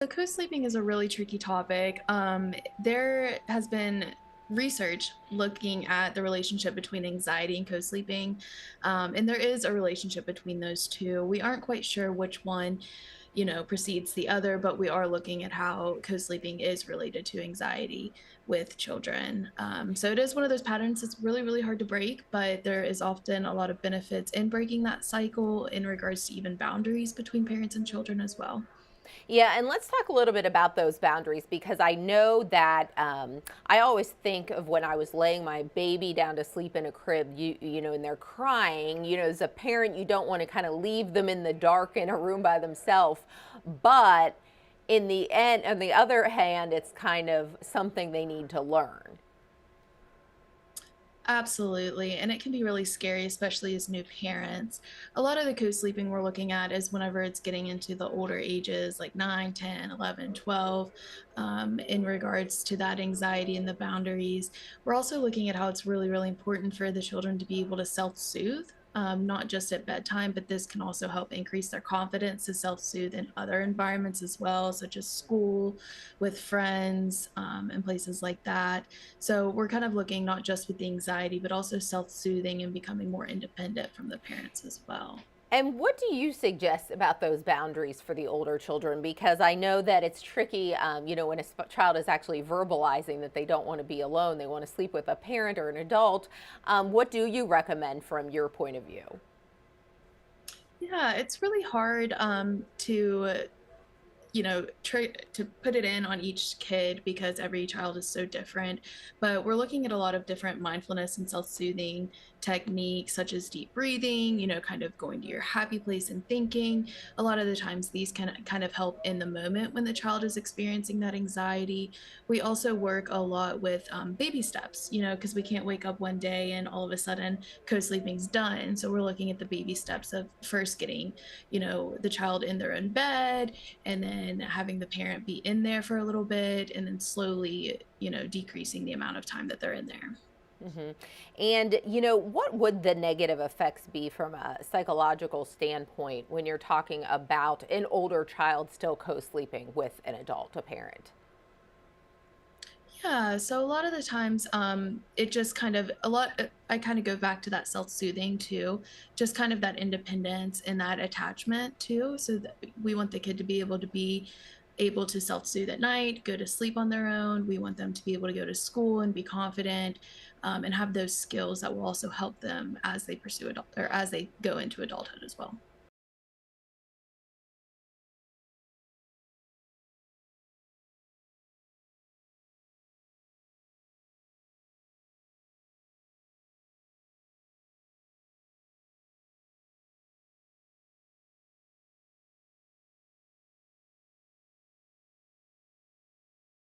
So co-sleeping is a really tricky topic. There has been research looking at the relationship between anxiety and co-sleeping, and there is a relationship between those two. We aren't quite sure which one, precedes the other, but we are looking at how co-sleeping is related to anxiety with children. So it is one of those patterns that's really, really hard to break, but there is often a lot of benefits in breaking that cycle in regards to even boundaries between parents and children as well. Yeah, and let's talk a little bit about those boundaries because I know that I always think of when I was laying my baby down to sleep in a crib, and they're crying. As a parent, you don't want to kind of leave them in the dark in a room by themselves, but in the end, on the other hand, it's kind of something they need to learn. Absolutely. And it can be really scary, especially as new parents. A lot of the co-sleeping we're looking at is whenever it's getting into the older ages, like 9, 10, 11, 12, in regards to that anxiety and the boundaries. We're also looking at how it's really, really important for the children to be able to self-soothe. Not just at bedtime, but this can also help increase their confidence to self soothe in other environments as well, such as school, with friends, and places like that. So we're kind of looking not just with the anxiety, but also self-soothing and becoming more independent from the parents as well. And what do you suggest about those boundaries for the older children? Because I know that it's tricky, when a child is actually verbalizing that they don't want to be alone, they want to sleep with a parent or an adult. What do you recommend from your point of view? Yeah, it's really hard to try to put it in on each kid because every child is so different. But we're looking at a lot of different mindfulness and self-soothing techniques, such as deep breathing, kind of going to your happy place and thinking. A lot of the times these can kind of help in the moment when the child is experiencing that anxiety. We also work a lot with baby steps, because we can't wake up one day and all of a sudden co-sleeping's done. So we're looking at the baby steps of first getting, the child in their own bed, and then having the parent be in there for a little bit, and then slowly, decreasing the amount of time that they're in there. hmm And, what would the negative effects be from a psychological standpoint when you're talking about an older child still co sleeping with an adult, a parent? Yeah, so a lot of the times, it just kind of I kind of go back to that self-soothing too, just kind of that independence and that attachment too. So that we want the kid to be able to self-soothe at night, go to sleep on their own. We want them to be able to go to school and be confident, and have those skills that will also help them as they pursue adult or as they go into adulthood as well.